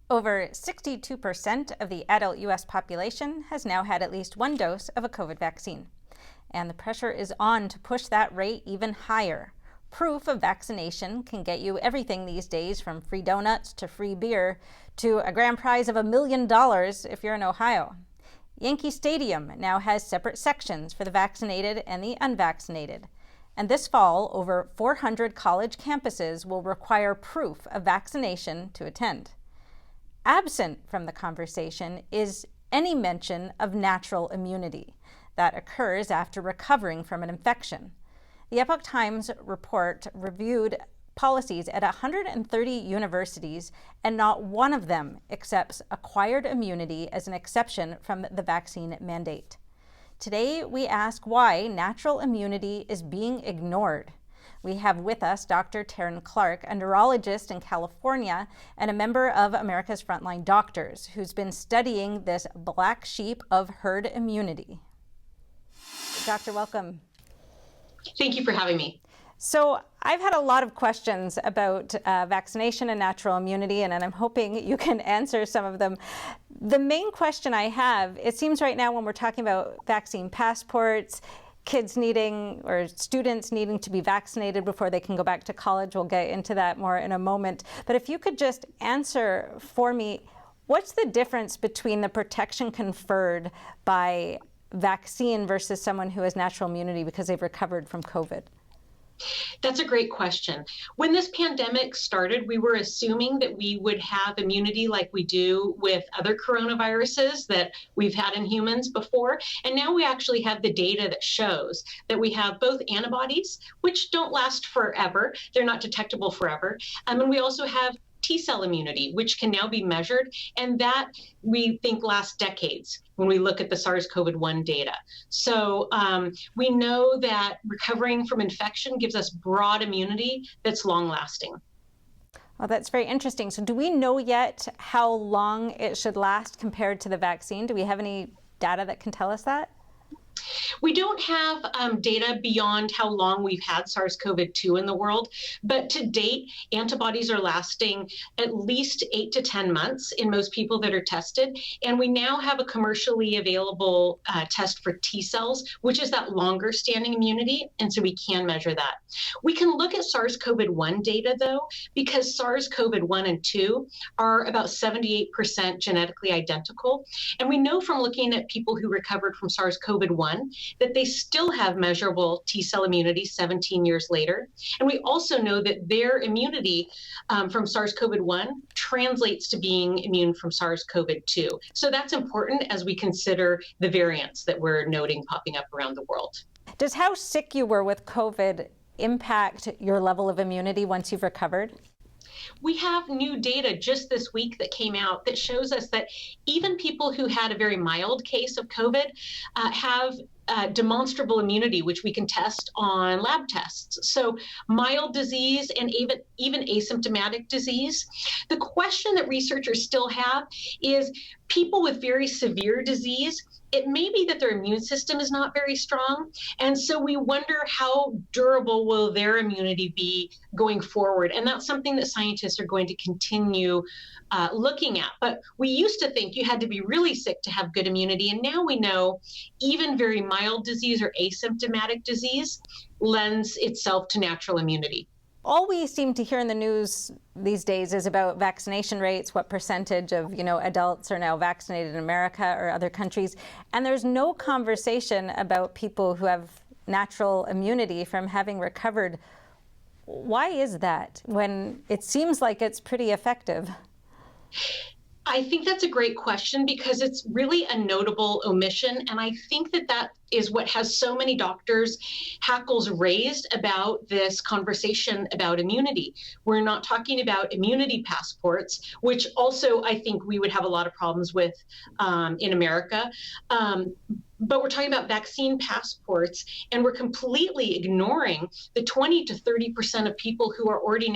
Over 62% of the adult U.S. population has now had at least one dose of a COVID vaccine. And the pressure is on to push that rate even higher. Proof of vaccination can get you everything these days, from free donuts to free beer to a grand prize of $1 million if you're in Ohio. Yankee Stadium now has separate sections for the vaccinated and the unvaccinated. And this fall, over 400 college campuses will require proof of vaccination to attend. Absent from the conversation is any mention of natural immunity that occurs after recovering from an infection. The Epoch Times report reviewed policies at 130 universities, and not one of them accepts acquired immunity as an exception from the vaccine mandate. Today, we ask why natural immunity is being ignored. We have with us Dr. Teryn Clarke, a neurologist in California and a member of America's Frontline Doctors, who's been studying this black sheep of herd immunity. Doctor, welcome. Thank you for having me. So I've had a lot of questions about vaccination and natural immunity, and I'm hoping you can answer some of them. The main question I have, it seems right now when we're talking about vaccine passports, kids needing or students needing to be vaccinated before they can go back to college, we'll get into that more in a moment. But if you could just answer for me, what's the difference between the protection conferred by vaccine versus someone who has natural immunity because they've recovered from COVID? That's a great question. When this pandemic started, we were assuming that we would have immunity like we do with other coronaviruses that we've had in humans before. And now we actually have the data that shows that we have both antibodies, which don't last forever. They're not detectable forever. And we also have T-cell immunity, which can now be measured, and that we think lasts decades when we look at the SARS-CoV-1 data. So we know that recovering from infection gives us broad immunity that's long-lasting. Well, that's very interesting. So do we know yet how long it should last compared to the vaccine? Do we have any data that can tell us that? We don't have data beyond how long we've had SARS-CoV-2 in the world, but to date, antibodies are lasting at least 8 to 10 months in most people that are tested. And we now have a commercially available test for T cells, which is that longer standing immunity. And so we can measure that. We can look at SARS-CoV-1 data, though, because SARS-CoV-1 and 2 are about 78% genetically identical. And we know from looking at people who recovered from SARS-CoV-1 that they still have measurable T-cell immunity 17 years later. And we also know that their immunity from SARS-CoV-1 translates to being immune from SARS-CoV-2. So that's important as we consider the variants that we're noting popping up around the world. Does how sick you were with COVID impact your level of immunity once you've recovered? We have new data just this week that came out that shows us that even people who had a very mild case of COVID have demonstrable immunity, which we can test on lab tests. So mild disease and even asymptomatic disease. The question that researchers still have is people with very severe disease, it may be that their immune system is not very strong. And so we wonder how durable will their immunity be going forward. And that's something that scientists are going to continue looking at. But we used to think you had to be really sick to have good immunity. And now we know even very mild disease or asymptomatic disease lends itself to natural immunity. All we seem to hear in the news these days is about vaccination rates, what percentage of adults are now vaccinated in America or other countries, and there's no conversation about people who have natural immunity from having recovered. Why is that when it seems like it's pretty effective? I think that's a great question because it's really a notable omission. And I think that that is what has so many doctors' hackles raised about this conversation about immunity. We're not talking about immunity passports, which also I think we would have a lot of problems with in America. But we're talking about vaccine passports, and we're completely ignoring the 20 to 30% of people who are already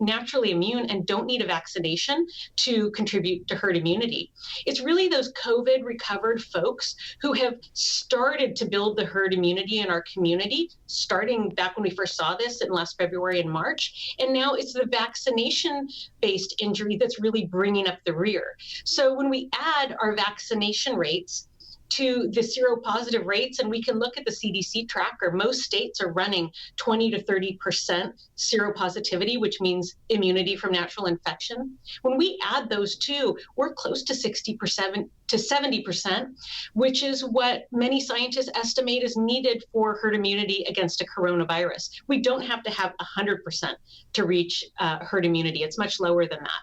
naturally immune and don't need a vaccination to contribute to herd immunity. It's really those COVID recovered folks who have started to build the herd immunity in our community, starting back when we first saw this in last February and March. And now it's the vaccination-based injury that's really bringing up the rear. So when we add our vaccination rates to the seropositive rates, and we can look at the CDC tracker, most states are running 20 to 30% seropositivity, which means immunity from natural infection. When we add those two, we're close to 60% to 70%, which is what many scientists estimate is needed for herd immunity against a coronavirus. We don't have to have 100% to reach herd immunity. It's much lower than that.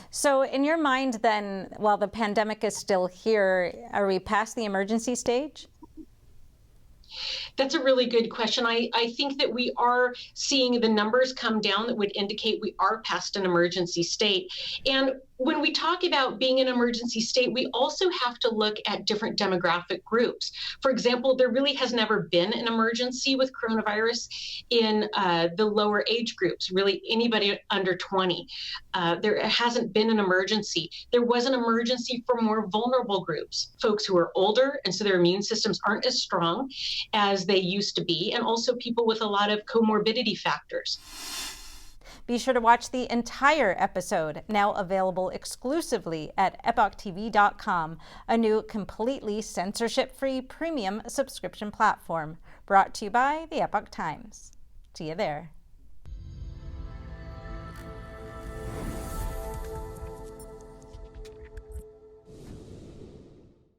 So in your mind then, while the pandemic is still here, are we past the emergency stage? That's a really good question. I think that we are seeing the numbers come down that would indicate we are past an emergency state. And when we talk about being an emergency state, we also have to look at different demographic groups. For example, there really has never been an emergency with coronavirus in the lower age groups, really anybody under 20. There hasn't been an emergency. There was an emergency for more vulnerable groups, folks who are older, and so their immune systems aren't as strong as they used to be, and also people with a lot of comorbidity factors. Be sure to watch the entire episode, now available exclusively at EpochTV.com, a new completely censorship-free premium subscription platform, brought to you by the Epoch Times. See you there.